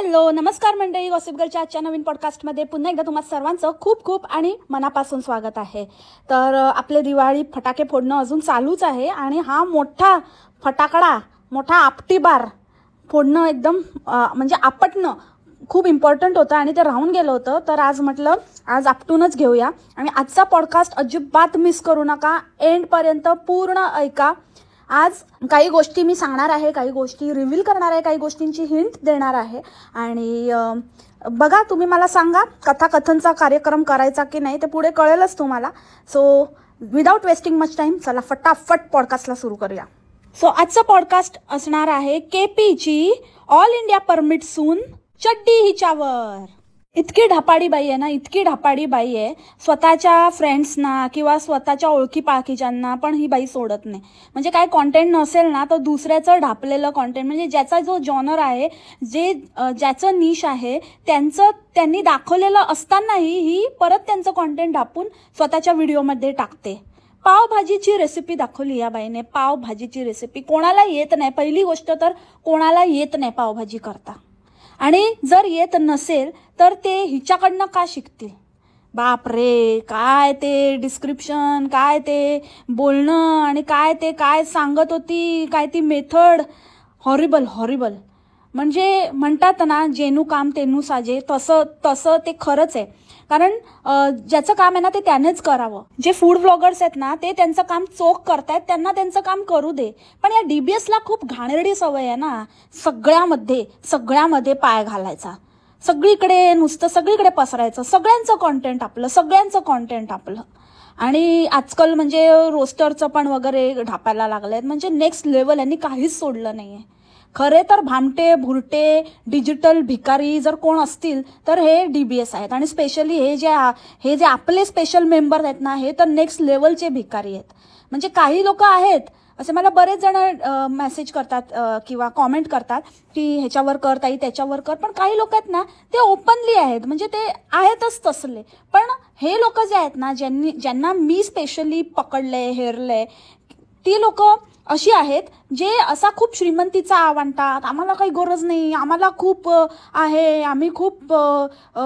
Hello नमस्कार मंडळी, gossip गर्लच्या आजच्या नवीन पॉडकास्टमध्ये पुन्हा एकदा तुम्हा सर्वांचं खूप खूप आणि मनापासून स्वागत आहे. तर आपले दिवाळी फटाके फोडणं अजून चालूच आहे आणि हा मोठा फटाकडा, मोठा आपटी बार फोडणं एकदम म्हणजे आपटणं खूप इम्पॉर्टंट होतं आणि ते राहून गेलं होतं. तर आज म्हटलं आज आपटूनच घेऊया आणि आजचा पॉडकास्ट अजिबात मिस करू नका, एंडपर्यंत पूर्ण ऐका. आज काही गोष्टी मी सांगणार आहे, काही गोष्टी रिव्हील करणार आहे, काही गोष्टींची हिंट देणार आहे आणि बघा तुम्ही मला सांगा कथाकथनचा कार्यक्रम करायचा की नाही, ते पुढे कळेलच तुम्हाला. So without wasting much time चला फटाफट पॉडकास्टला सुरू करूया. सो आजचा पॉडकास्ट असणार आहे केपीची ऑल इंडिया परमिट सून चड्डी हिच्यावर. इतकी ढापाडी बाई आहे ना, इतकी ढापाडी बाई आहे, स्वतःच्या फ्रेंड्सना किंवा स्वतःच्या ओळखी पाळखीच्यांना पण ही बाई सोडत नाही. म्हणजे काय कॉन्टेंट नसेल ना तर दुसऱ्याचं ढापलेलं कॉन्टेंट, म्हणजे ज्याचा जो जॉनर आहे, ज्याचं निश आहे त्यांनी दाखवलेलं असतानाही ही परत त्यांचं कॉन्टेंट ढापून स्वतःच्या व्हिडिओमध्ये टाकते. पावभाजीची रेसिपी दाखवली या बाईने, पावभाजीची रेसिपी. कोणाला येत नाही, पहिली गोष्ट तर कोणाला येत नाही पावभाजी करता, आणि जर येत नसेल तर ते हिच्याकडनं का शिकतील. बाप रे, काय ते डिस्क्रिप्शन, काय ते बोलणं आणि काय सांगत होती, काय ती मेथड, हॉरिबल हॉरिबल. म्हणजे म्हणतात ना जेनू काम तेनू साजे, तसं ते खरंच आहे. कारण ज्याचं काम आहे ना ते त्यानेच करावं. जे फूड ब्लॉगर्स आहेत ना ते त्यांचं काम चोख करतायत, त्यांना त्यांचं काम करू दे. पण या डीबीएसला खूप घाणेरडी सवय आहे ना, सगळ्यामध्ये पाय घालायचा, सगळीकडे पसरायचं, सगळ्यांचं कॉन्टेंट आपलं. आणि आजकाल म्हणजे रोस्टरचं पण वगैरे ढापायला लागलेत, म्हणजे नेक्स्ट लेवल. यांनी काहीच सोडलं नाहीये. खरे तर भामटे भुरटे डिजिटल भिकारी जर कोण असतील तर हे डीबीएस आहेत. आणि स्पेशली हे जे आपले स्पेशल मेंबर आहेत ना, हे तर नेक्स्ट लेवलचे भिकारी आहेत. म्हणजे काही लोक आहेत असे, मला बरेच जण मेसेज करतात किंवा कॉमेंट करतात की ह्याच्यावर कर ताई, त्याच्यावर कर. पण काही लोक आहेत ना ते ओपनली आहेत, म्हणजे ते आहेतच तसले. पण हे लोक जे आहेत ना, ज्यांना मी स्पेशली पकडलंय, हेरलंय, ती लोक अशी आहेत जे असा खूप श्रीमंतीचा आवडतात, आम्हाला काही गरज नाही, आम्हाला खूप आहे, आम्ही खूप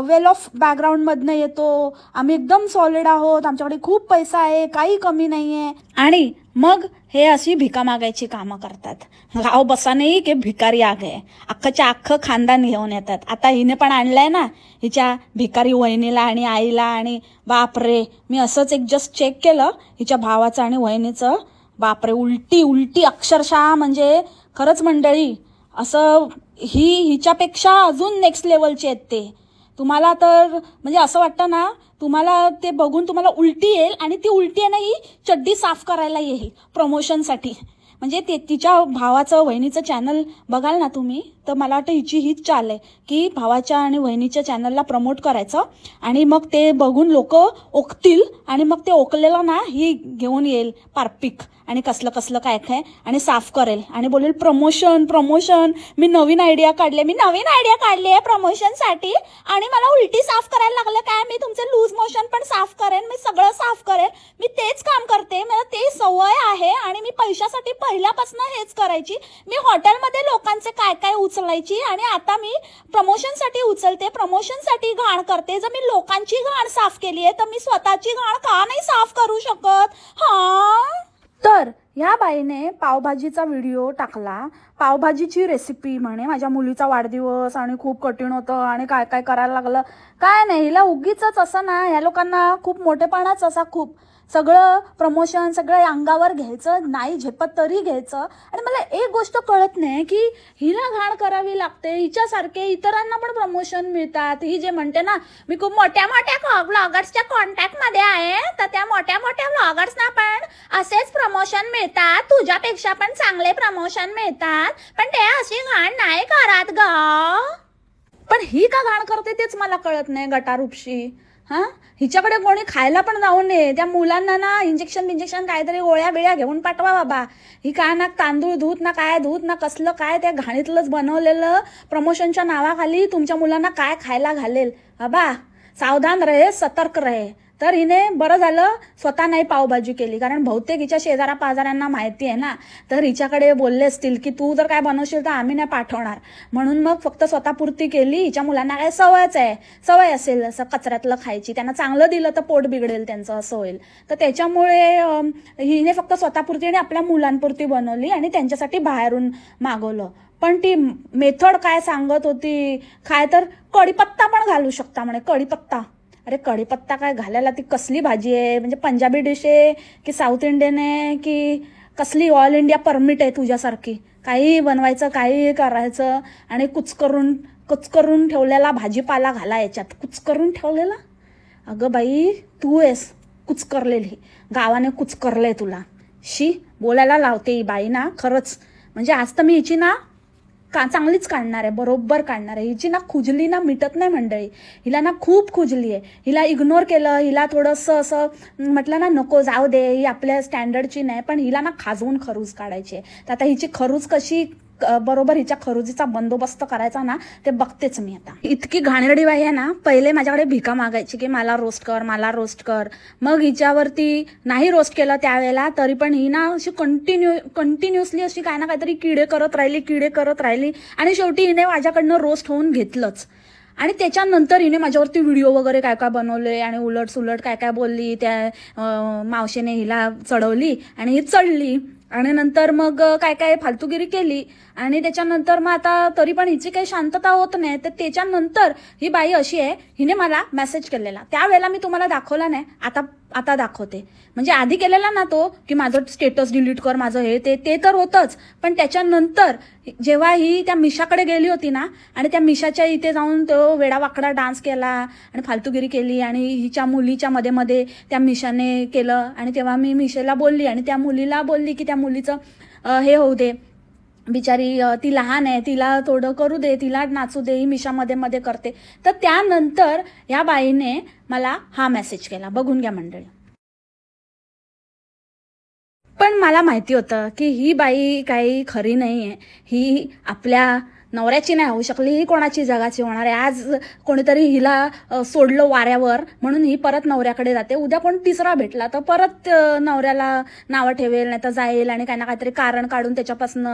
वेल ऑफ बॅकग्राऊंडमधनं येतो, आम्ही एकदम सॉलिड आहोत, आमच्याकडे खूप पैसा आहे, काही कमी नाही आहे. आणि मग हे अशी भिका मागायची कामं करतात. गाव बसा नाही की भिकारी आ गए, अख्खं खानदान घेऊन येतात. आता हिने पण आणलंय ना हिच्या भिकारी वहिनीला आणि आईला. आणि बापरे, मी असंच एक जस्ट चेक केलं हिच्या भावाचं आणि वहिनीचं. बापरे, उलटी अक्षरशः. म्हणजे खरंच मंडळी, असं हिच्यापेक्षा अजून नेक्स्ट लेवलचे आहेत ते. तुम्हाला तर म्हणजे असं वाटतं ना, तुम्हाला ते बघून तुम्हाला उलटी येईल, आणि ती उलटी आहे ना ही चड्डी साफ करायला येईल प्रमोशनसाठी. म्हणजे ते तिच्या भावाचं वहिनीचं चॅनल बघाल ना तुम्ही, तर मला वाटतं हिची हीच चाल आहे की भावाच्या आणि वहिनीच्या चॅनलला प्रमोट करायचं, आणि मग ते बघून लोक ओकतील, आणि मग ते ओकलेलं ना ही घेऊन येईल पारपीक आणि कसलं काय आणि साफ करेल आणि बोलेल प्रमोशन. मी नवीन आयडिया काढली आहे प्रमोशनसाठी, आणि मला उलटी साफ करायला लागलं काय, मी तुमचे लूज मोशन पण साफ करेन, मी सगळं साफ करेन, मी तेच काम करते, मला ते सवय आहे, आणि मी पैशासाठी पहिल्यापासून हेच करायची. मी हॉटेलमध्ये लोकांचे काय उचलायची, आणि आता मी प्रमोशनसाठी उचलते, प्रमोशनसाठी घाण करते. जर मी लोकांची घाण साफ केली आहे तर मी स्वतःची घाण का नाही साफ करू शकत. तर ह्या बाईने पावभाजीचा व्हिडिओ टाकला, पावभाजीची रेसिपी म्हणे, माझ्या मुलीचा वाढदिवस आणि खूप कठीण होतं आणि काय करायला लागलं. काय नाही, हिला उगीच असं ना, ह्या लोकांना खूप मोठेपणाच असा, खूप सगळं प्रमोशन सगळं अंगावर घ्यायचं, नाही झेपत तरी घ्यायचं. आणि मला एक गोष्ट कळत नाही की हिला घाण करावी लागते, हिच्यासारखे इतरांना पण प्रमोशन मिळतात. ही जे म्हणते ना मी खूप मोठ्या व्लॉगर्सच्या कॉन्टॅक्टमध्ये आहे, तर त्या मोठ्या व्लॉगर्सना पण असेच प्रमोशन मिळतात, तुझ्यापेक्षा पण चांगले प्रमोशन मिळतात, पण ते अशी घाण नाही करत ग. पण ही का घाण करते तेच मला कळत नाही, गटारूपशी. हिच्याकडे कोणी खायला पण जाऊ नये, त्या मुलांना ना इंजेक्शन काहीतरी गोळ्या बिळ्या घेऊन पाठवा बाबा. ही काय ना तांदूळ धूत ना काय धूत ना कसलं काय, त्या घाणीतलंच बनवलेलं प्रमोशनच्या नावाखाली तुमच्या मुलांना काय खायला घालेल. बाबा सावधान रहे, सतर्क रहे. तर हिने बरं झालं स्वतः नाही पावभाजी केली, कारण बहुतेक हिच्या शेजारा पाजाऱ्यांना माहिती आहे ना, तर हिच्याकडे बोलले असतील की तू जर काय बनवशील तर आम्ही नाही पाठवणार, म्हणून मग फक्त स्वतःपुरती केली. हिच्या मुलांना काय सवय असेल असं कचऱ्यातलं खायची, त्यांना चांगलं दिलं तर पोट बिघडेल त्यांचं, असं होईल. तर त्याच्यामुळे हिने फक्त स्वतःपुरती आणि आपल्या मुलांपुरती बनवली आणि त्यांच्यासाठी बाहेरून मागवलं. पण ती मेथड काय सांगत होती, काय तर कढीपत्ता पण घालू शकता म्हणे, कढीपत्ता. अरे कढीपत्ता काय घालायला, ती कसली भाजी आहे, म्हणजे पंजाबी डिश आहे की साऊथ इंडियन आहे की कसली ऑल इंडिया परमिट आहे तुझ्यासारखी, काही बनवायचं काही करायचं आणि कुचकरून ठेवलेला भाजीपाला घाला याच्यात, कुचकरून ठेवलेला. अगं बाई तू आहेस कुचकरलेली, गावाने कुचकरले तुला. शी बोलायला लावते ही बाई ना, खरंच. म्हणजे आज तर मी हिची ना चांगलीच काढणार आहे, बरोबर काढणार आहे. हिची ना खुजली ना मिटत नाही मंडळी, हिला ना खूप खुजली आहे. हिला इग्नोर केलं, हिला थोडंसं असं म्हटलं ना नको जाऊ दे, ही आपल्या स्टँडर्डची नाही, पण हिला ना खाजवून खरूज काढायची आहे. तर आता हिची खरूज कशी बरोबर हिच्या खरुजीचा बंदोबस्त करायचा ना ते बघतेच मी आता. इतकी घाणेरडी बाई आहे ना, पहिले माझ्याकडे भिका मागायची की मला रोस्ट कर. मग हिच्यावरती नाही रोस्ट केलं त्यावेळेला, तरी पण ही ना अशी कंटिन्युअसली अशी काय ना काहीतरी किडे करत राहिली आणि शेवटी हिने माझ्याकडनं रोस्ट होऊन घेतलंच. आणि त्याच्यानंतर हिने माझ्यावरती व्हिडिओ वगैरे काय काय बनवले आणि उलट काय काय बोलली. त्या मावशीने हिला चढवली आणि ही चढली आणि नंतर मग काय काय फालतूगिरी केली. आणि त्याच्यानंतर मग आता तरी पण हिची काही शांतता होत नाही. तर त्याच्यानंतर ही बाई अशी आहे, हिने मला मेसेज केलेला, त्यावेळेला मी तुम्हाला दाखवला नाही, आता दाखवते. म्हणजे आधी केलेला ना तो की माझं स्टेटस डिलीट कर, माझं हे ते तर होतंच, पण त्याच्यानंतर जेव्हा ही त्या मिशाकडे गेली होती ना आणि त्या मिशाच्या इथे जाऊन तो वेडावाकडा डान्स केला आणि फालतूगिरी केली आणि हिच्या मुलीच्या मध्ये त्या मिशाने केलं. आणि तेव्हा मी मिशेला बोलली आणि त्या मुलीला बोलली की त्या मुलीचं हे होऊ दे, बिचारी ती लहान आहे, तिला थोडं करू दे, तिला नाचू दे, ही मिशा मध्ये करते. तर त्यानंतर या बाईने मला हा मेसेज केला, बघून घ्या मंडळी. पण मला माहिती होतं की ही बाई काही खरी नाही आहे, ही आपल्या नवऱ्याची नाही होऊ शकली, ही कोणाची जगाची होणार आहे. आज कोणीतरी हिला सोडलं वाऱ्यावर म्हणून ही परत नवऱ्याकडे जाते. उद्या कोण तिसरा भेटला तर परत नवऱ्याला नावं ठेवेल, नाही तर जाईल आणि काही ना काहीतरी कारण काढून त्याच्यापासून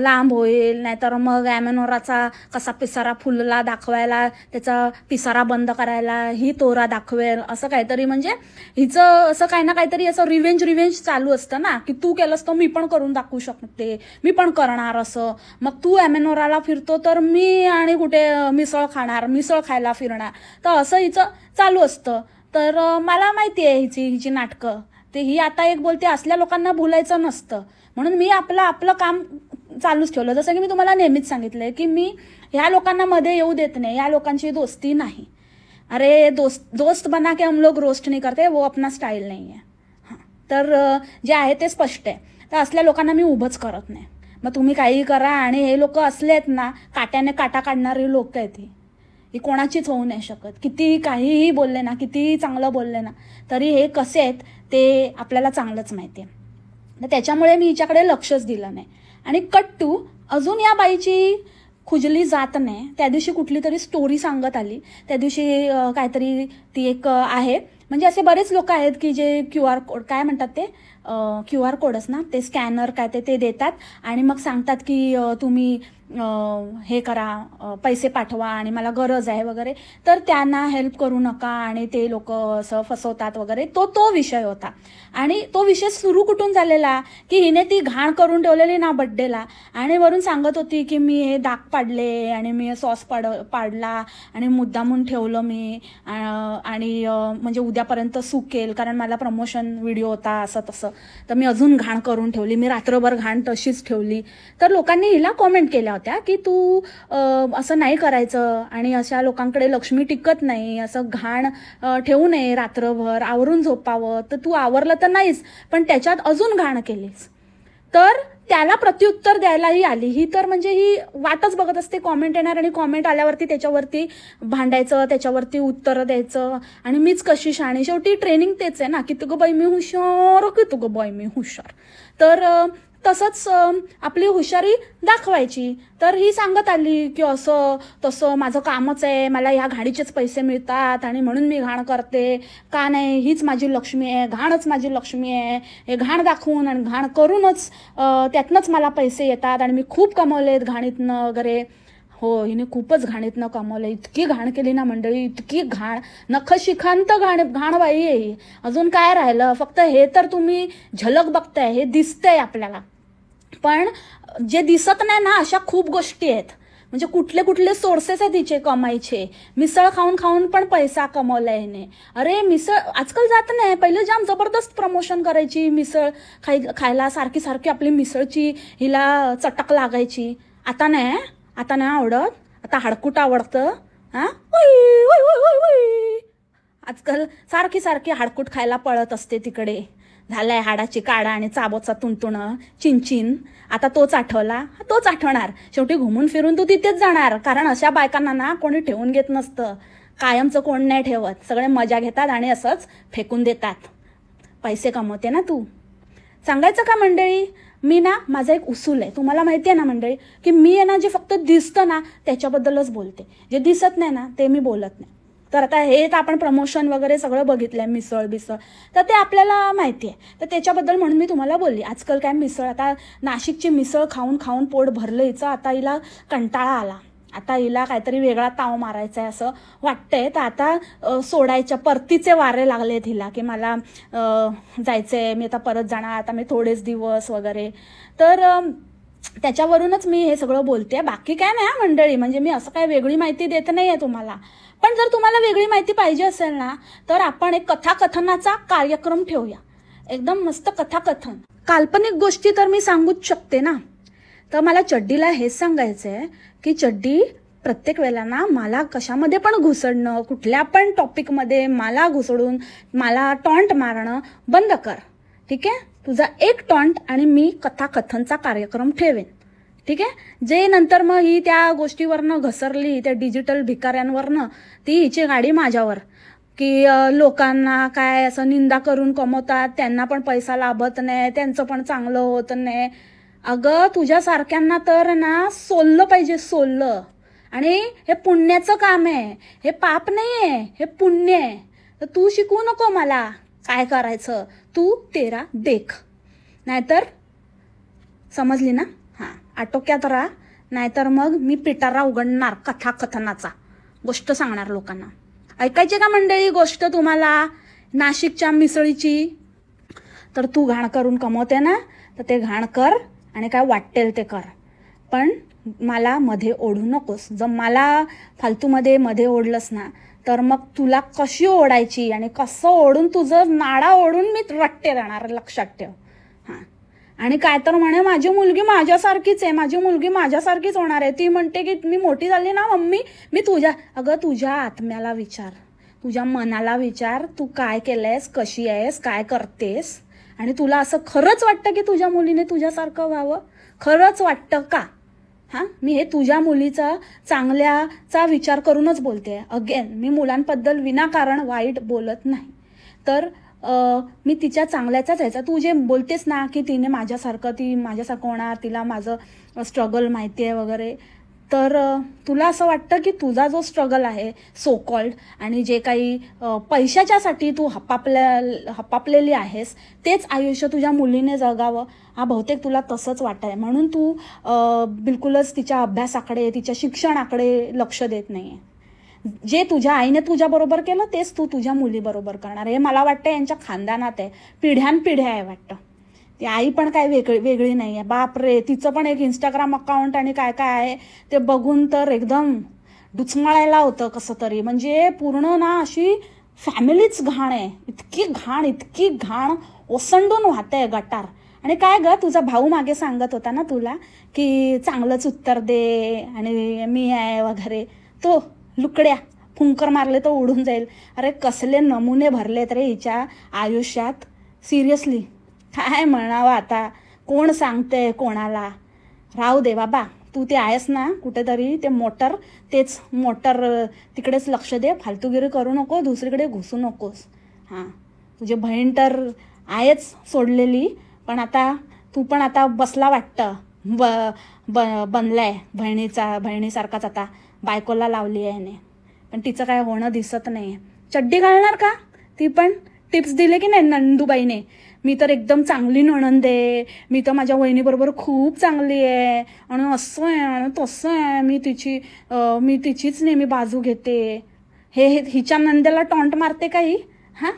लांब होईल, नाहीतर मग ॲमेनोराचा कसा पिसारा फुलला दाखवायला, त्याचा पिसारा बंद करायला ही तोरा दाखवेल, असं काहीतरी. म्हणजे हिचं असं काही ना काहीतरी असं रिव्हेंज चालू असतं ना, की तू केलंस तर मी पण करून दाखवू शकते, मी पण करणार असं. मग तू ॲमेनोराला फिरतो तर मी आणि कुठे मिसळ खायला फिरणार, तर असं हिचं चालू असतं. तर मला माहिती आहे हिची नाटकं. ते ही आता एक बोलते, असल्या लोकांना भुलायचं नसतं, म्हणून मी आपलं काम चालूच ठेवलं. जसं की मी तुम्हाला नेहमीच सांगितलंय की मी ह्या लोकांना मध्ये येऊ देत नाही, या लोकांची दोस्ती नाही. अरे दोस्त बना के हम लोग रोस्ट नहीं करते, वो अपना स्टाईल नाही आहे. तर जे आहे ते स्पष्ट आहे. तर असल्या लोकांना मी उभंच करत नाही. मग तुम्ही काही करा. आणि हे लोक असले आहेत ना, काट्याने काटा काढणारे लोक आहेत, ही कोणाचीच होऊ नाही शकत. किती काहीही बोलले ना, किती चांगलं बोलले ना, तरी हे कसे आहेत ते आपल्याला चांगलंच माहिती आहे. तर त्याच्यामुळे मी हिच्याकडे लक्षच दिलं नाही. आणि कट्टू अजून या बाईची खुजली जात नाही. त्या दिवशी कुठली तरी स्टोरी सांगत आली, त्या दिवशी काहीतरी ती एक आहे, म्हणजे असे बरेच लोक आहेत की जे QR कोड काय म्हणतात ते QR कोडच ना, ते स्कॅनर काय ते देतात आणि मग सांगतात की तुम्ही हे करा, पैसे पाठवा आणि मला गरज आहे वगैरे. तर त्यांना हेल्प करू नका आणि ते लोक असं फसवतात वगैरे. तो विषय होता. आणि तो विषय सुरू कुठून झालेला की हिने ती घाण करून ठेवलेली ना बड्डेला, आणि वरून सांगत होती की मी हे दाग पाडले आणि मी सॉस पाडला आणि मुद्दामून ठेवलं मी, आणि म्हणजे उद्यापर्यंत सुकेल कारण मला प्रमोशन व्हिडिओ होता असं तसं, तर मी अजून घाण करून ठेवली, मी रात्रभर घाण तशीच ठेवली. तर लोकांनी हिला कॉमेंट केल्या होत्या की तू असं नाही करायचं आणि अशा लोकांकडे लक्ष्मी टिकत नाही, असं घाण ठेवू नये, रात्रभर आवरून झोपावं. तर तू आवरलं तर नाहीच, पण त्याच्यात अजून घाण केलीस. तर त्याला प्रत्युत्तर द्यायलाही आली ही. तर म्हणजे ही वाटच बघत असते कॉमेंट येणार आणि कॉमेंट आल्यावरती त्याच्यावरती भांडायचं, त्याच्यावरती उत्तरं द्यायचं आणि मीच कशी शाणी. शेवटी ट्रेनिंग तेच आहे ना, की तुगं बाई मी हुशार, की तुगं बाई मी हुशार. तर तसंच आपली हुशारी दाखवायची. तर ही सांगत आली की असं तसं माझं कामच आहे, मला ह्या घाणीचेच पैसे मिळतात आणि म्हणून मी घाण करते. का नाही, हीच माझी लक्ष्मी आहे, घाणच माझी लक्ष्मी आहे. हे घाण दाखवून आणि घाण करूनच त्यातनंच मला पैसे येतात आणि मी खूप कमवलेत घाणीतनं वगैरे. हो, हिने खूपच घाणीतनं कमवलं. इतकी घाण केली ना मंडळी, इतकी घाण, नखशिखांत घाण बाई आहे ही. अजून काय राहिलं, फक्त हे तर तुम्ही झलक बघताय, हे दिसतंय आपल्याला. पण जे दिसत नाही ना, अशा खूप गोष्टी आहेत. म्हणजे कुठले कुठले सोर्सेस आहे तिचे कमाईचे. मिसळ खाऊन खाऊन पण पैसा कमवलाय हिने. अरे मिसळ आजकाल जात नाही, पहिले जाम जबरदस्त प्रमोशन करायची मिसळ खायला, सारखी सारखी आपली मिसळची हिला चटक लागायची. आता नाही आवडत, आता हाडकूट आवडतं. हा, आजकाल सारखी सारखी हाडकूट खायला पळत असते तिकडे. झालाय हाडाची काढा आणि चाबोचा तुणतुण चिंचिन. आता तोच आठवला, तोच आठवणार. शेवटी घुमून फिरून तू तिथेच जाणार. कारण अशा बायकांना ना कोणी ठेवून घेत नसतं. कायमचं कोण नाही ठेवत, सगळे मजा घेतात आणि असंच फेकून देतात. पैसे कमवते ना तू. सांगायचं का मंडळी, मी ना माझा एक उसूल आहे, तुम्हाला माहिती आहे ना मंडळी, की मी आहे ना जे फक्त दिसतं ना त्याच्याबद्दलच बोलते, जे दिसत नाही ना ते मी बोलत नाही. तर आता हे तर आपण प्रमोशन वगैरे सगळं बघितलंय, मिसळ तर ते आपल्याला माहिती आहे. तर त्याच्याबद्दल म्हणून मी तुम्हाला बोलली. आजकाल काय मिसळ, आता नाशिकची मिसळ खाऊन खाऊन पोट भरलं हिचं. आता हिला कंटाळा आला, आता हिला काहीतरी वेगळा ताव मारायचा आहे असं वाटतंय. तर आता सोडायच्या परतीचे वारे लागलेत हिला, की मला जायचंय, मी आता परत जाणार, आता मी थोडेच दिवस वगैरे. तर त्याच्यावरूनच मी हे सगळं बोलते, बाकी काय नाही मंडळी. म्हणजे मी असं काय वेगळी माहिती देत नाही आहे तुम्हाला. पण जर तुम्हाला वेगळी माहिती पाहिजे असेल ना, तर आपण एक कथाकथनाचा कार्यक्रम ठेवूया. एकदम मस्त कथाकथन, काल्पनिक गोष्टी तर मी सांगूच शकते ना. तर मला चड्डीला हेच सांगायचंय की चड्डी, प्रत्येक वेळेला ना मला कशामध्ये पण घुसडणं, कुठल्या पण टॉपिकमध्ये मला घुसडून मला टॉन्ट मारणं बंद कर. ठीक आहे, तुझा एक टॉन्ट आणि मी कथाकथनचा कार्यक्रम ठेवेन. ठीक आहे, जे नंतर मग ही त्या गोष्टीवरनं घसरली, त्या डिजिटल भिकाऱ्यांवरनं, ती हिची गाडी माझ्यावर, की लोकांना काय असं निंदा करून कमवतात, त्यांना पण पैसा लाभत नाही, त्यांचं पण चांगलं होत नाही. अगं तुझ्यासारख्यांना तर ना सोललं पाहिजे, सोललं. आणि हे पुण्याचं काम आहे, हे पाप नाही आहे, हे पुण्य आहे. तर तू शिकवू नको मला काय करायचं, तू तेरा देख. नाहीतर समजली ना, हां, आटोक्यात राहा. नाहीतर मग मी पिटारा उघडणार कथाकथनाचा, गोष्ट सांगणार लोकांना. ऐकायची का मंडळी गोष्ट तुम्हाला नाशिकच्या मिसळीची? तर तू घाण करून कमवते ना, तर ते घाण कर आणि काय वाटेल ते कर, पण मला मध्ये ओढू नकोस. जर मला फालतूमध्ये मध्ये ओढलंस ना, तर मग तुला कशी ओढायची आणि कसं ओढून तुझं नाडा ओढून मी रट्टे देणार, लक्षात ठेव. हां, आणि काय तर म्हणे माझी मुलगी माझ्यासारखीच आहे, माझी मुलगी माझ्यासारखीच होणार आहे. ती म्हणते की मी मोठी झाली ना मम्मी, मी अगं तुझ्या आत्म्याला विचार, तुझ्या मनाला विचार, तू काय केलंयस, कशी आहेस, काय करतेस, आणि तुला असं खरंच वाटतं की तुझ्या मुलीने तुझ्यासारखं व्हावं? खरंच वाटतं का? हां, मी हे तुझ्या मुलीचा चांगल्याचा विचार करूनच बोलते. अगेन, मी मुलांबद्दल विनाकारण वाईट बोलत नाही. तर मी तिच्या चांगल्याचाच ह्याचा, तू जे बोलतेस ना की ती माझ्यासारखं होणार, तिला माझं स्ट्रगल माहिती आहे वगैरे, तर तुला असं वाटतं की तुझा जो स्ट्रगल आहे सो कॉल्ड, आणि जे काही पैशाच्यासाठी तू हपापलेली आहेस, तेच आयुष्य तुझ्या मुलीने जगावं, हा बहुतेक तुला तसंच वाटतंय. म्हणून तू बिलकुलच तिच्या अभ्यासाकडे, तिच्या शिक्षणाकडे लक्ष देत नाहीये. जे तुझ्या आईने तुझ्याबरोबर केलं तेच तू तुझ्या मुलीबरोबर करणार. हे मला वाटतं यांच्या खानदानात आहे, पिढ्यानपिढ्या आहे वाटतं. ती आई पण काय वेगळी नाही आहे. बाप रे, तिचं पण एक इंस्टाग्राम अकाउंट आणि काय काय आहे ते बघून तर एकदम डुचमळायला होतं कसं तरी. म्हणजे पूर्ण ना अशी फॅमिलीच घाण आहे, इतकी घाण ओसंडून वाहते गटार. आणि काय ग, तुझा भाऊ मागे सांगत होता ना तुला की चांगलंच उत्तर दे आणि मी आहे वगैरे, तो लुकड्या फुंकर मारले तो उडून जाईल. अरे कसले नमुने भरलेत रे हिच्या आयुष्यात, सिरियसली काय म्हणावं आता, कोण सांगते कोणाला. राहू दे बाबा, तू ते आहेस ना कुठेतरी, तेच मोटर तिकडेच लक्ष दे, फालतूगिरी करू नको, दुसरीकडे घुसू नकोस. हां, तुझी बहीण तर आहेच सोडलेली, पण आता तू पण आता बसला वाटतं, बनलाय बहिणीसारखाच आता बायकोला लावली आहे याने. पण तिचं काय होणं दिसत नाही. चड्डी घालणार का ती पण? टिप्स दिले की नाही नंदूबाईने, मी तर एकदम चांगली नणंद आहे, मी तर माझ्या वहिनीबरोबर खूप चांगली आहे आणि असं आहे आणि तसं आहे, मी तिचीच नेहमी बाजू घेते. हे हिच्या नंदेला टॉन्ट मारते का ही? हां,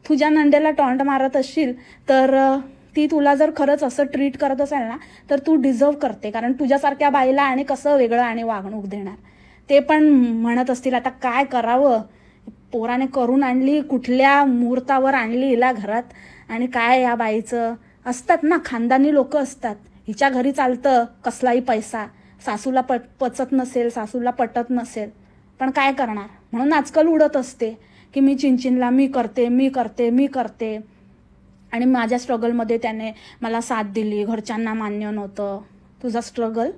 तुझ्या नंदेला टॉन्ट मारत असशील तर ती तुला जर खरंच असं ट्रीट करत असेल ना तर तू डिझर्व करते, कारण तुझ्यासारख्या बाईला आणि कसं वेगळं आणि वागणूक देणार. ते पण म्हणत असतील आता काय करावं, पोराने करून आणली, कुठल्या मुहूर्तावर आणली हिला घरात, आणि काय या बाईचं. असतात ना खानदानी लोक असतात, हिच्या घरी चालतं कसलाही पैसा, सासूला पचत नसेल, सासूला पटत नसेल, पण काय करणार. म्हणून आजकाल उडत असते की मी चिंचिनला मी करते. आणि माझ्या स्ट्रगलमध्ये त्याने मला साथ दिली, घरच्यांना मान्य नव्हतं. तुझा स्ट्रगल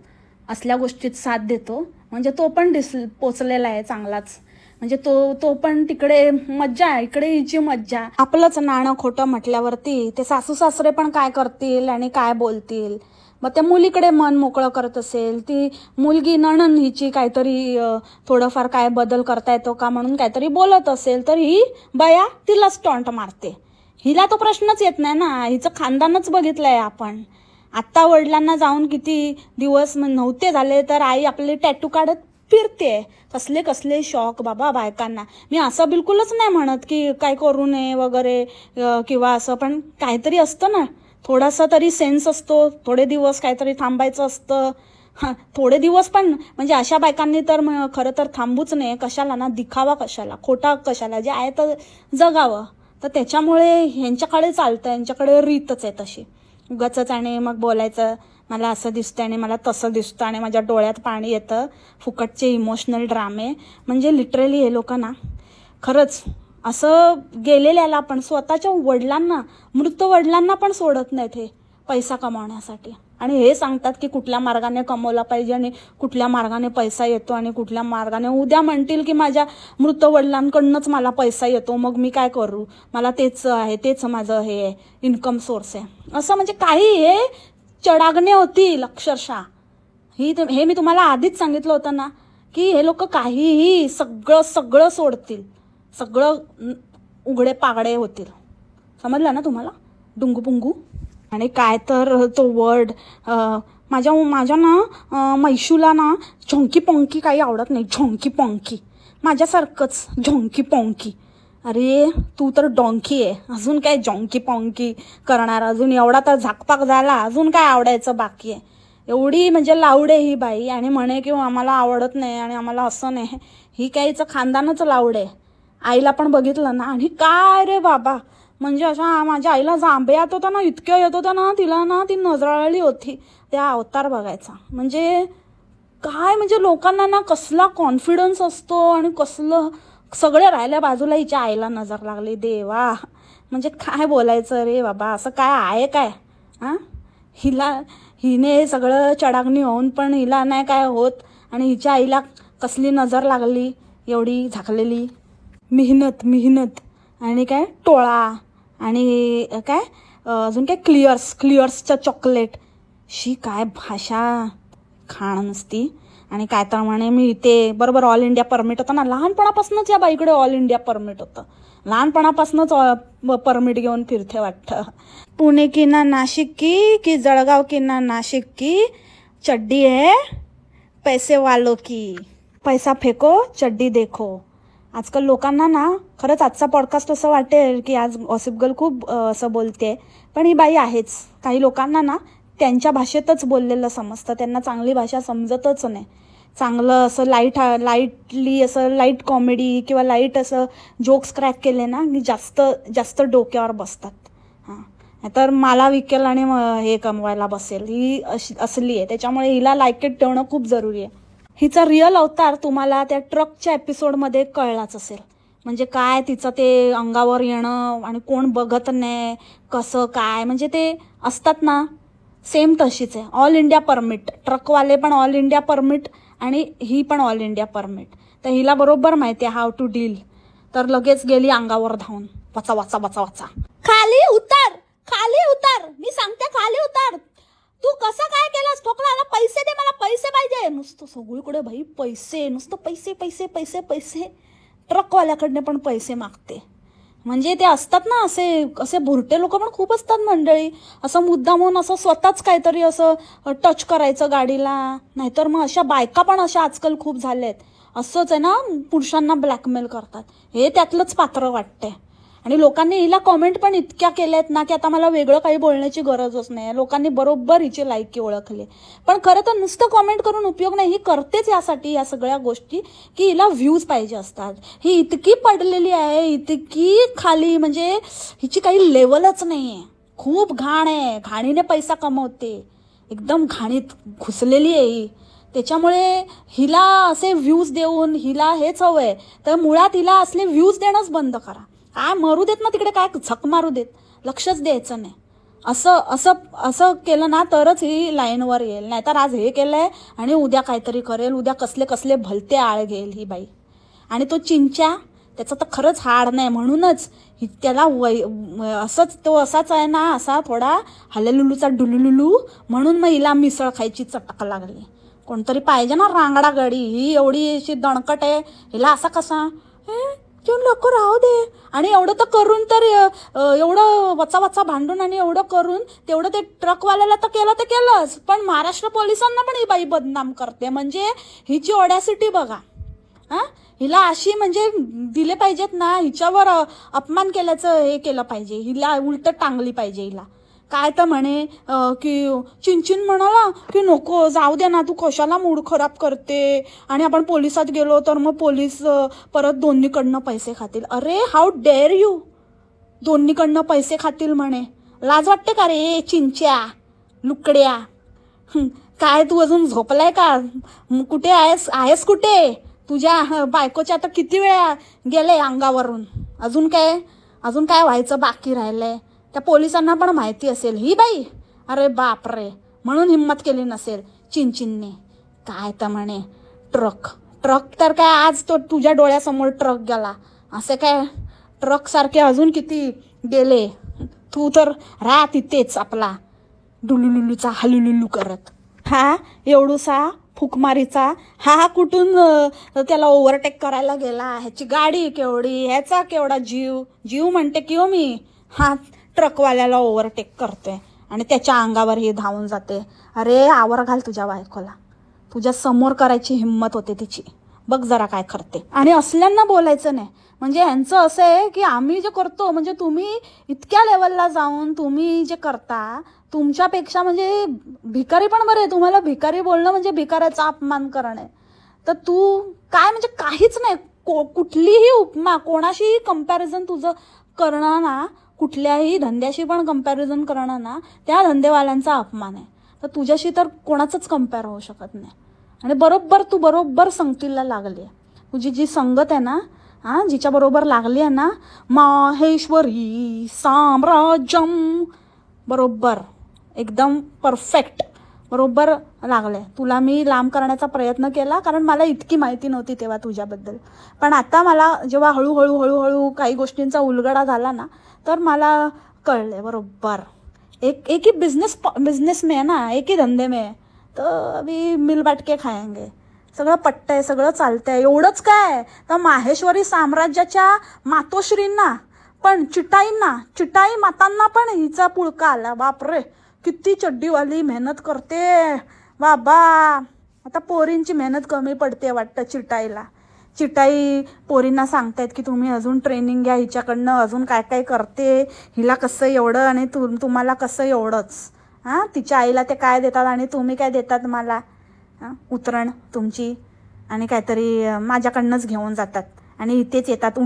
असल्या गोष्टीत साथ देतो म्हणजे तो पण पोचलेला आहे चांगलाच. म्हणजे तो पण तिकडे मज्जा आहे, इकडे हिची मज्जा. आपलंच नाणं खोटं म्हटल्यावरती ते सासू सासरे पण काय करतील आणि काय बोलतील. मग त्या मुलीकडे मन मोकळं करत असेल, ती मुलगी नणन हिची काहीतरी थोडंफार काय बदल करता येतो का म्हणून काहीतरी बोलत असेल, तर ही बया तिलाच टॉन्ट मारते. हिला तो प्रश्नच येत नाही ना, हिचं खानदानच बघितलंय आपण. आत्ता वडिलांना जाऊन किती दिवस नव्हते झाले तर आई आपले टॅटू काढत फिरते. कसले शॉक बाबा बायकांना. मी असं बिलकुलच नाही म्हणत की काय करू नये वगैरे किंवा असं, पण काहीतरी असतं ना, थोडासा तरी सेन्स असतो. थोडे दिवस काहीतरी थांबायचं असतं. थोडे दिवस पण म्हणजे अशा बायकांनी तर खरं तर थांबूच नये. कशाला ना, दिखावा कशाला, खोटा कशाला, जे आहे तर जगावं. तर त्याच्यामुळे ह्यांच्याकडे चालतं, यांच्याकडे रीतच आहे तशी उगाचच. आणि मग बोलायचं मला असं दिसतं आणि मला तसं दिसतं आणि माझ्या डोळ्यात पाणी येतं, फुकटचे इमोशनल ड्रामे. म्हणजे लिटरली हे लोक ना खरंच असं गेलेल्याला पण स्वतःच्या वडिलांना, मृत वडिलांना पण सोडत नाहीत हे पैसा कमावण्यासाठी. आणि हे सांगतात की कुठल्या मार्गाने कमवला पाहिजे आणि कुठल्या मार्गाने पैसा येतो आणि कुठल्या मार्गाने. उद्या म्हणतील की माझ्या मृत वडिलांकडूनच मला पैसा येतो, मग मी काय करू, मला तेच आहे, तेच माझं हे इन्कम सोर्स आहे, असं म्हणजे काही हे चडागणे होतील अक्षरशः. हे मी तुम्हाला आधीच सांगितलं होतं ना की हे लोक काहीही सगळं सोडतील, सगळं उघडे पागडे होतील. समजलं ना तुम्हाला, डुंगू पुंगू. आणि काय तर तो वर्ड माझ्या ना मैशूला ना झोंकी पोंकी काही आवडत नाही. झोंकी पोंकी माझ्यासारखंच झोंकी पोंकी. अरे तू तर डॉंकी आहे, अजून काय झोंकी पोंकी करणार, अजून एवढा तर झाकपाक झाला, अजून काय आवडायचं बाकी आहे. एवढी म्हणजे लावडे ही बाई, आणि म्हणे की आम्हाला आवडत नाही आणि आम्हाला असं नाही. ही काहीचं खानदानच लावडे. आईला पण बघितलं ना, आणि काय रे बाबा, म्हणजे अशा माझ्या आईला जांभे येत होता ना, इतक्या येत होता ना तिला ना, ती नजराळली होती त्या अवतार बघायचा. म्हणजे काय, म्हणजे लोकांना ना कसला कॉन्फिडन्स असतो आणि कसलं सगळे राहिल्या बाजूला हिच्या आईला नजर लागली. देवा, म्हणजे काय बोलायचं रे बाबा, असं काय आहे काय. हिने सगळं चडागणी होऊन पण हिला नाही काय होत, आणि हिच्या आईला कसली नजर लागली, एवढी झाकलेली मेहनत आणि काय टोळा आणि काय अजून काय क्लिअर्सचं चॉकलेट. शी काय भाषा खाण नसती. आणि काय तर म्हणे मी इथे बरोबर ऑल इंडिया परमिट होतं ना, लहानपणापासूनच या बाईकडे ऑल इंडिया परमिट होतं, लहानपणापासूनच परमिट घेऊन फिरते वाटतं. पुणे की ना नाशिक की जळगाव की ना नाशिक की, चड्डी है पैसे वालों की, पैसा फेको चड्डी देखो. आजकाल लोकांना ना खरंच आजचा पॉडकास्ट असं वाटेल की आज गॉसिप गर्ल खूप असं बोलते, पण ही बाई आहेच. काही लोकांना ना त्यांच्या भाषेतच बोललेलं समजतं, त्यांना चांगली भाषा समजतच नाही. चांगलं असं लाईटली असं लाईट कॉमेडी किंवा लाईट असं जोक्स क्रॅक केले ना की जास्त डोक्यावर बसतात. तर मला विकेल आणि हे कमवायला बसेल, ही असली आहे. त्याच्यामुळे हिला लायकेट ठेवणं खूप जरुरी आहे. हिचा रिअल अवतार तुम्हाला त्या ट्रकच्या एपिसोडमध्ये कळलाच असेल. म्हणजे काय तिचं ते अंगावर येणं आणि कोण बघत नाही कसं काय, म्हणजे ते असतात ना सेम तशीच आहे. ऑल इंडिया परमिट, ट्रकवाले पण ऑल इंडिया परमिट आणि ही पण ऑल इंडिया परमिट. तर हिला बरोबर माहिती आहे हाव टू डील. तर लगेच गेली अंगावर धावून, वाचा वाचा वाचा वाचा, खाली खाली उतार, मी सांगते खाली उतार. तू कसं काय केलंस ठोकला, पैसे दे, मला पैसे पाहिजे. नुसतं सगळीकडे भाई पैसे, नुसतं पैसे पैसे पैसे पैसे. ट्रकवाल्याकडनं पण पैसे मागते. म्हणजे ते असतात ना असे असे भुरटे लोक पण खूप असतात मंडळी. असं मुद्दामून असं स्वतःच काहीतरी असं टच करायचं गाडीला. नाहीतर मग अशा बायका पण अशा आजकाल खूप झाल्यात. असंच आहे ना, पुरुषांना ब्लॅकमेल करतात. हे त्यातलंच पात्र वाटतंय. आणि लोकांनी हिला कॉमेंट पण इतक्या केल्यात ना की आता मला वेगळं काही बोलण्याची गरजच नाही. लोकांनी बरोबर हिची लायकी ओळखली. पण खरं तर नुसतं कॉमेंट करून उपयोग नाही. ही करतेच यासाठी या सगळ्या गोष्टी की हिला व्ह्यूज पाहिजे असतात. ही इतकी पडलेली आहे, इतकी खाली, म्हणजे हिची काही लेवलच नाही आहे. खूप घाण आहे, घाणीने पैसा कमवते, एकदम घाणीत घुसलेली आहे ही. त्याच्यामुळे हिला असे व्ह्यूज देऊन हिला हेच हवंय. तर मुळात हिला असले व्ह्यूज देणंच बंद करा. काय मरू देत ना तिकडे, काय झक मारू देत, लक्षच द्यायचं नाही. असं असं असं केलं ना तरच ही लाईनवर येईल. नाहीतर आज हे केलंय आणि उद्या काहीतरी करेल, उद्या कसले कसले भलते आळ घेईल ही बाई. आणि तो चिंच्या, त्याचं तर खरंच हाड नाही. म्हणूनच त्याला असंच तो असाच आहे ना, असा थोडा हललुलूचा डुलुलुलू, म्हणून मग हिला मिसळ खायची चटक लागली. कोणतरी पाहिजे ना रांगडा गडी. ही एवढी अशी दणकट आहे, हिला असा कसा लोक राहू दे. आणि एवढं तर करून तर एवढं वचा वचा भांडून आणि एवढं करून तेवढं ते ट्रकवाल्याला तर केलं ते केलंच, पण महाराष्ट्र पोलिसांना पण ही बाई बदनाम करते. म्हणजे हिची ऑडॅसिटी बघा. हिला अशी म्हणजे दिले पाहिजेत ना, हिच्यावर अपमान केल्याचं हे केलं पाहिजे, हिला उलट टांगली पाहिजे हिला. काय तर म्हणे की चिंचिन म्हणाला की नको जाऊ दे ना, तू कशाला मूड खराब करते, आणि आपण पोलिसात गेलो तर मग पोलीस परत दोन्हीकडनं पैसे खातील. अरे हाऊ डेअर यू, दोन्हीकडनं पैसे खातील म्हणे. लाज वाटते का रे चिंच्या लुकड्या? काय तू अजून झोपलाय का? कुठे आहेस कुठे? तुझ्या बायकोच्या आता किती वेळा गेले अंगावरून. अजून काय व्हायचं बाकी राहिलंय? त्या पोलिसांना पण माहिती असेल ही बाई. अरे बाप रे, म्हणून हिंमत केली नसेल चिंचिनने. काय तर म्हणे ट्रक तर काय आज तो तुझ्या डोळ्यासमोर ट्रक गेला. असे काय ट्रक सारखे अजून किती गेले. तू तर राहा तिथेच आपला डुलुलुलूचा हलुलुलू करत. हा एवढूसा फुकमारीचा हा कुठून त्याला ओव्हरटेक करायला गेला. ह्याची गाडी केवढी, ह्याचा केवढा जीव म्हणते की हो मी. हा ट्रकवाल्याला ओव्हरटेक करते आणि त्याच्या अंगावर ही धावून जाते. अरे आवर घाल तुझ्या बायकोला, तुझ्या समोर करायची हिंमत होते तिची. बघ जरा काय करते. आणि असल्यांना बोलायचं नाही. म्हणजे ह्यांचं असं आहे की आम्ही जे करतो, म्हणजे तुम्ही इतक्या लेवलला जाऊन तुम्ही जे करता, तुमच्यापेक्षा म्हणजे भिकारी पण बरे. तुम्हाला भिकारी बोलणं म्हणजे भिकाऱ्याचा अपमान करणे. तर तू काय म्हणजे काहीच नाही. कुठलीही उपमा कोणाशीही कंपॅरिझन तुझं करणं ना, कुठल्याही धंद्याशी पण कंपॅरिझन करणं ना, त्या धंदेवाल्यांचा अपमान आहे. तर तुझ्याशी तर कोणाचंच कंपेअर होऊ शकत नाही. आणि तू बरोबर संगतीला लागली. तुझी जी संगत आहे ना, जिच्या बरोबर लागली आहे ना, माहेश्वरी साम्राज्यम, बरोबर एकदम परफेक्ट बरोबर लागलंय. तुला मी लांब करण्याचा प्रयत्न केला कारण मला इतकी माहिती नव्हती तेव्हा तुझ्याबद्दल. पण आता मला जेव्हा हळूहळू काही गोष्टींचा उलगडा झाला ना, तर मला कळले बरोबर. एक ही बिझनेस में है ना, एक ही धंदे में, तर अभी मिल बाट के खाएंगे. सगळं पटतंय, सगळं चालतंय. एवढंच काय तर माहेश्वरी साम्राज्याच्या मातोश्रींना पण चिटाई मातांना पण हिचा पुळका आला. बापरे, किती चड्डीवाली मेहनत करते बाबा. आता पोरींची मेहनत कमी पडते वाटतं चिटाईला. चिटाई पोरींना सांगतायत की तुम्ही अजून ट्रेनिंग घ्या हिच्याकडनं, अजून काय काय करते, हिला कसं एवढं आणि तुम्हाला कसं एवढंच. तिच्या आईला ते काय देतात आणि तुम्ही काय देतात मला. उतरण तुमची, आणि काहीतरी माझ्याकडनंच घेऊन जातात आणि इथेच येतात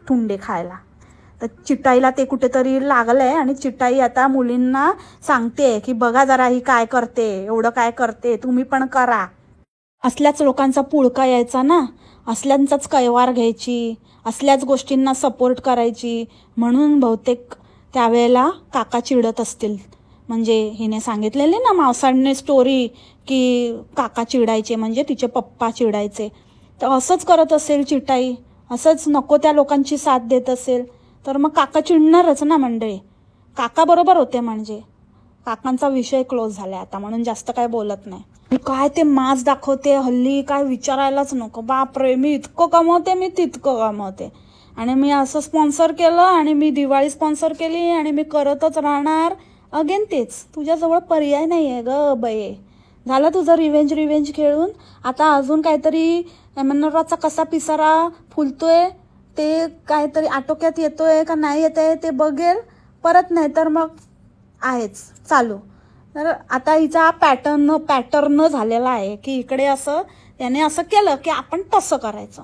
ठुंडे खायला. तर चिटाईला ते कुठेतरी लागलंय आणि चिटाई आता मुलींना सांगते की बघा जरा ही काय करते, एवढं काय करते, तुम्ही पण करा. असल्याच लोकांचा पुळका यायचा ना, असल्यांचाच कैवार घ्यायची, असल्याच गोष्टींना सपोर्ट करायची. म्हणून बहुतेक त्यावेळेला काका चिडत असतील. म्हणजे हिने सांगितलेली ना मावसाने स्टोरी की काका चिडायचे, म्हणजे तिचे पप्पा चिडायचे. तर असंच करत असेल चिटाई, असंच नको त्या लोकांची साथ देत असेल तर मग काका चिडणारच ना मंडळी. काका बरोबर होते, म्हणजे काकांचा विषय क्लोज झालाय आता, म्हणून जास्त काय बोलत नाही. काय ते मास दाखवते हल्ली, काय विचारायलाच नको. बापरे, मी इतकं कमवते, मी तितकं कमवते, आणि मी असं स्पॉन्सर केलं, आणि मी दिवाळी स्पॉन्सर केली, आणि मी करतच राहणार. अगेन तेच, तुझ्याजवळ पर्याय नाही आहे ग बये. झालं तुझं रिवेंज खेळून. आता अजून काहीतरी एमएनआरचा कसा पिसारा फुलतोय ते काहीतरी आटोक्यात येतोय का नाही येतंय ते बघेल परत, नाही तर मग आहेच चालू. तर आता हिचा पॅटर्न झालेला आहे की इकडे असं त्याने असं केलं की आपण तसं करायचं.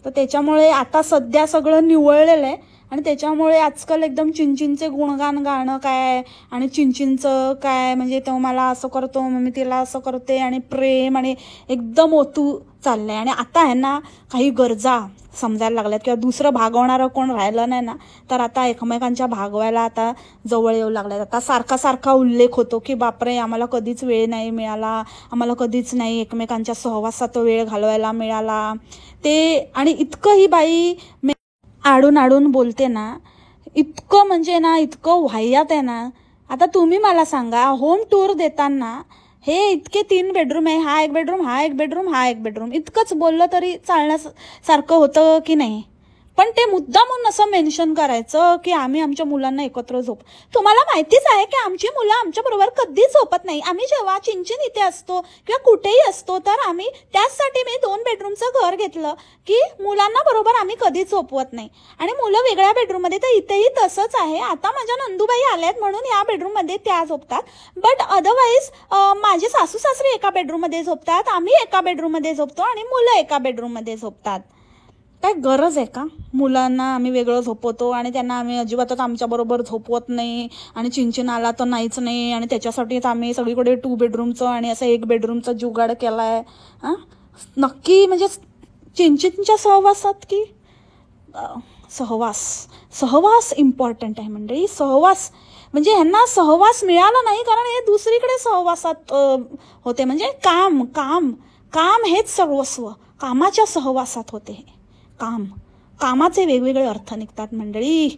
तर त्याच्यामुळे आता सध्या सगळं निवळलेलं आहे, आणि त्याच्यामुळे आजकाल एकदम चिंचिंचे गुणगान गाणं काय, आणि चिंचिंचं काय म्हणजे तो मला असं करतो, मी तिला असं करते, आणि प्रेम, आणि एकदम ओतू चाललंय. आणि आता आहे ना काही गरजा समजायला लागल्यात, किंवा दुसरं भागवणारं कोण राहिलं नाही ना, तर आता एकमेकांच्या भागवायला आता जवळ येऊ लागल्यात. आता सारखा उल्लेख होतो की बापरे, आम्हाला कधीच वेळ नाही मिळाला, आम्हाला कधीच नाही एकमेकांच्या सहवासात वेळ घालवायला मिळाला ते. आणि इतकं ही बाई आडून बोलते ना, इतकं म्हणजे ना, इतकं वाह्यात आहे ना. आता तुम्ही मला सांगा, होम टूर देताना हे इतके 3 बेडरूम आहे, हा एक बेडरूम, हा एक बेडरूम, हा एक बेडरूम, इतकंच बोललं तरी चालण्यासारखं होतं की नाही? पण ते मुद्दामून असं मेन्शन करायचं की आम्ही आमच्या मुलांना एकत्र झोप. तुम्हाला माहितीच आहे की आमची मुलं आमच्या बरोबर कधीच झोपत नाही. आम्ही जेव्हा चिंचिन इथे असतो किंवा कुठेही असतो, तर आम्ही त्याचसाठी मी 2 बेडरूमचं घर घेतलं की मुलांना बरोबर आम्ही कधीच झोपवत नाही, आणि मुलं वेगळ्या बेडरूममध्ये. तर इथेही तसंच आहे. आता माझ्या नंदूबाई आल्यात म्हणून या बेडरूममध्ये त्या झोपतात, बट अदरवाईज माझे सासू सासरे एका बेडरूममध्ये झोपतात, आम्ही एका बेडरूममध्ये झोपतो, आणि मुलं एका बेडरूममध्ये झोपतात. काय गरज आहे का? मुलांना आम्ही वेगळं झोपवतो आणि त्यांना आम्ही अजिबातच आमच्याबरोबर झोपवत नाही, आणि चिंचिन आला तर नाहीच नाही, आणि त्याच्यासाठीच आम्ही सगळीकडे 2 बेडरूमचं आणि असं 1 बेडरूमचा जुगाड केला आहे. नक्की म्हणजे चिंचिनच्या सहवासात की सहवास इम्पॉर्टंट आहे मंडळी. सहवास म्हणजे ह्यांना सहवास मिळाला नाही, कारण हे दुसरीकडे सहवासात होते. म्हणजे काम हेच सर्वस्व, कामाच्या सहवासात होते हे. कामाचे वेगवेगळे अर्थ निघतात मंडळी.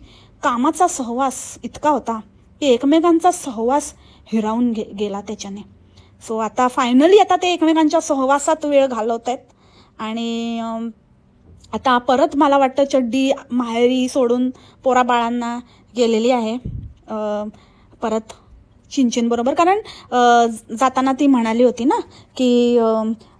कामाचा सहवास इतका होता की एकमेकांचा सहवास हिरावून गेला त्याच्याने. सो आता फायनली आता ते एकमेकांच्या सहवासात वेळ घालवत आहेत, आणि आता परत मला वाटतं चड्डी माहेरी सोडून पोराबाळांना गेलेली आहे परत चिंचिन बरोबर. कारण जाताना ती म्हणाली होती ना की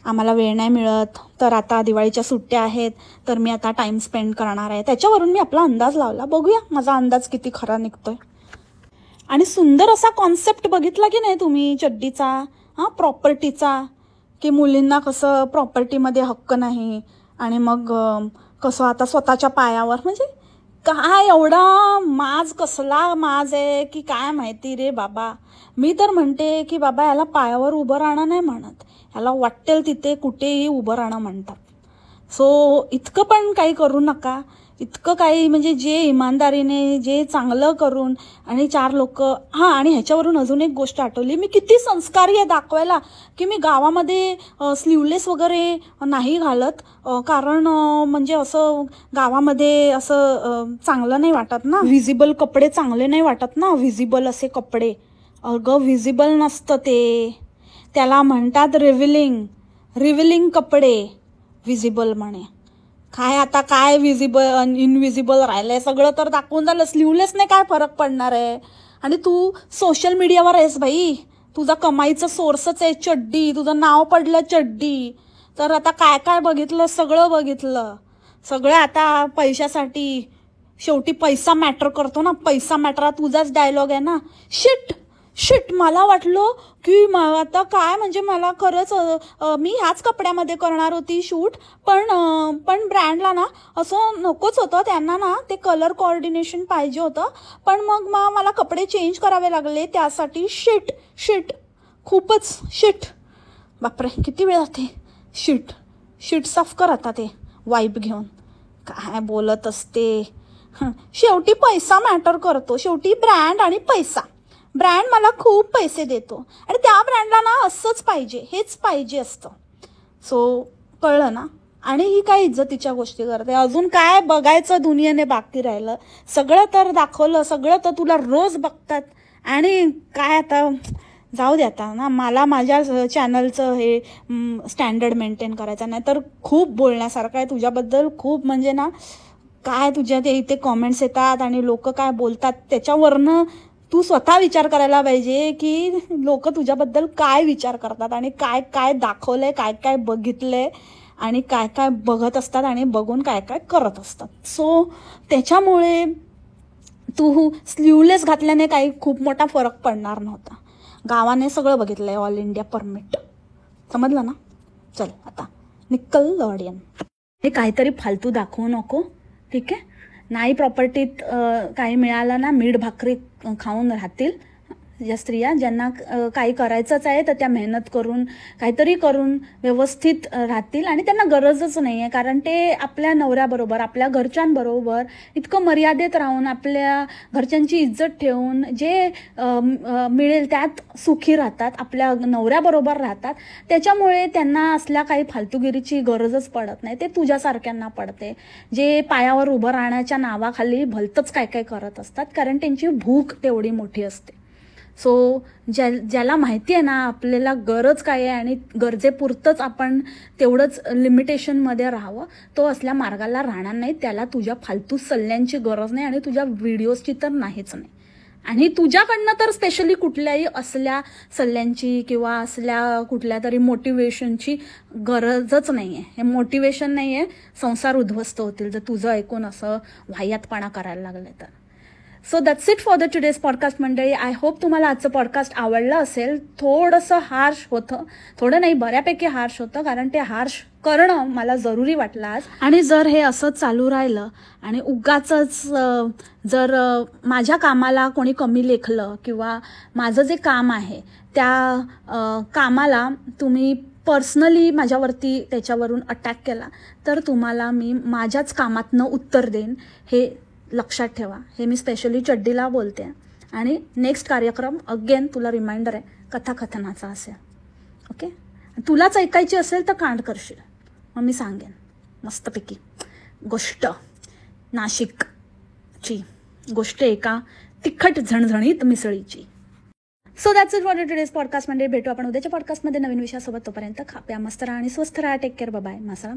आम्हाला वेळ नाही मिळत, तर आता दिवाळीच्या सुट्ट्या आहेत, तर मी आता टाइम स्पेंड करणार आहे. त्याच्यावरून मी आपला अंदाज लावला. बघूया माझा अंदाज किती खरा निघतोय. आणि सुंदर असा कॉन्सेप्ट बघितला की नाही तुम्ही चड्डीचा, प्रॉपर्टीचा, की मुलींना कसं प्रॉपर्टीमध्ये हक्क नाही, आणि मग कसं आता स्वतःच्या पायावर. म्हणजे काय एवढा माज, कसला माज आहे की काय माहिती रे बाबा. मी तर म्हणते की बाबा याला पायावर उभं राहणं नाही म्हणत, याला वाटेल तिथे कुठेही उभं राहणं म्हणतात. सो इतकं पण काही करू नका, इतकं काही म्हणजे जे इमानदारीने, जे चांगलं करून, आणि 4 लोक. आणि ह्याच्यावरून अजून एक गोष्ट आठवली. मी किती संस्कारी आहे दाखवायला की मी गावामध्ये स्लीवलेस वगैरे नाही घालत, कारण म्हणजे असं गावामध्ये असं चांगलं नाही वाटत ना, व्हिजिबल कपडे चांगले नाही वाटत ना, व्हिजिबल असे कपडे. अगं व्हिजिबल नसतं ते, त्याला म्हणतात रिव्हिलिंग कपडे. व्हिजिबल म्हणे काय, आता काय व्हिजिबल इनव्हिजिबल राहिलंय, सगळं तर दाखवून झालं. स्लीवलेसने काय फरक पडणार आहे? आणि तू सोशल मीडियावर आहेस भाई, तुझा कमाईचं सोर्सच आहे चड्डी, तुझं नाव पडलं चड्डी. तर आता काय काय बघितलं, सगळं बघितलं, सगळं आता पैशासाठी. शेवटी पैसा मॅटर करतो ना, पैसा मॅटर. हा तुझाच डायलॉग आहे ना. शिट मला वाटलं की आता काय म्हणजे मला खरंच मी ह्याच कपड्यामध्ये करणार होती शूट, पण ब्रँडला ना असं नकोच होतं, त्यांना ना ते कलर कोऑर्डिनेशन पाहिजे होतं, पण मग मला कपडे चेंज करावे लागले त्यासाठी. शिट खूपच शिट. बापरे किती वेळ जाते. शिट साफ कर आता ते वाईप घेऊन. काय बोलत असते. शेवटी पैसा मॅटर करतो, शेवटी ब्रँड आणि पैसा. ब्रँड मला खूप पैसे देतो, आणि त्या ब्रँडला ना असंच पाहिजे, हेच पाहिजे असतं. सो कळलं ना. आणि ही काय इज्जतीच्या गोष्टी करते. अजून काय बघायचं दुनियेने बाकी राहिलं. सगळं तर दाखवलं, सगळं तर तुला रोज बघतात. आणि काय आता जाऊ दे आता ना, मला माझ्या चॅनलचं हे स्टँडर्ड मेंटेन करायचं नाही तर खूप बोलण्यासारखं आहे तुझ्याबद्दल. खूप म्हणजे ना, काय तुझ्या ते इथे कॉमेंट्स येतात आणि लोक काय बोलतात त्याच्यावरनं तू स्वतः विचार करायला पाहिजे की लोक तुझ्याबद्दल काय विचार करतात आणि काय काय दाखवलंय, काय काय बघितलंय आणि काय काय बघत असतात आणि बघून काय काय करत असतात. सो त्याच्यामुळे तू स्लीवलेस घातल्याने काही खूप मोठा फरक पडणार नव्हता. गावाने सगळं बघितलंय, ऑल इंडिया परमिट. समजलं ना? चल आता निकल लॉडियन. हे काहीतरी फालतू दाखवू नको, ठीक आहे? नाही प्रॉपर्टीत काही मिळालं ना, मीठ भाकरी खाऊन राहतील ज्या स्त्रिया, ज्यांना काही करायचंच आहे तर त्या मेहनत करून काहीतरी करून व्यवस्थित राहतील. आणि त्यांना गरजच नाही आहे, कारण ते आपल्या नवऱ्याबरोबर, आपल्या घरच्यांबरोबर इतकं मर्यादेत राहून, आपल्या घरच्यांची इज्जत ठेवून जे मिळेल त्यात सुखी राहतात, आपल्या नवऱ्याबरोबर राहतात. त्याच्यामुळे त्यांना असल्या काही फालतूगिरीची गरजच पडत नाही. ते तुझ्यासारख्यांना पडते, जे पायावर उभं राहण्याच्या नावाखाली भलतंच काय काय करत असतात, कारण त्यांची भूक तेवढी मोठी असते. सो ज्याला माहिती आहे ना आपल्याला गरज काय आहे आणि गरजेपुरतंच आपण तेवढंच लिमिटेशनमध्ये राहावं, तो असल्या मार्गाला राहणार नाही. त्याला तुझ्या फालतू सल्ल्यांची गरज नाही आणि तुझ्या व्हिडिओजची तर नाहीच नाही. आणि तुझ्याकडनं तर स्पेशली कुठल्याही असल्या सल्ल्यांची किंवा असल्या कुठल्या तरी मोटिवेशनची गरजच नाही आहे. हे मोटिवेशन नाही आहे, संसार उद्ध्वस्त होतील जर तुझं ऐकून असं वाह्यातपणा करायला लागले तर. So that's it for the today's podcast मंडळी. आय होप तुम्हाला आजचं पॉडकास्ट आवडलं असेल. थोडंसं हार्श होतं, थोडं नाही बऱ्यापैकी हार्श होतं, कारण ते हार्श करणं मला जरुरी वाटलं आज. आणि जर हे असंच चालू राहिलं आणि उगाचच जर माझ्या कामाला कोणी कमी लेखलं किंवा माझं जे काम आहे त्या कामाला तुम्ही पर्सनली माझ्यावरती त्याच्यावरून अटॅक केला तर तुम्हाला मी माझ्याच कामातनं उत्तर देईन, हे लक्षात ठेवा. हे मी स्पेशली चड्डीला बोलते. आणि नेक्स्ट कार्यक्रम अगेन तुला रिमाइंडर आहे, कथाकथनाचा असेल. ओके, तुलाच ऐकायची असेल तर कांड करशील, मग मी सांगेन मस्तपैकी गोष्ट. नाशिकची गोष्ट एका तिखट झणझणीत मिसळीची. So that's it for today's podcast. म्हणजे भेटू आपण उद्याच्या पॉडकास्टमध्ये नवीन विषयासोबत. तोपर्यंत खा प्या, मस्त राहा आणि स्वस्थ राहा. Take care, bye, Masla.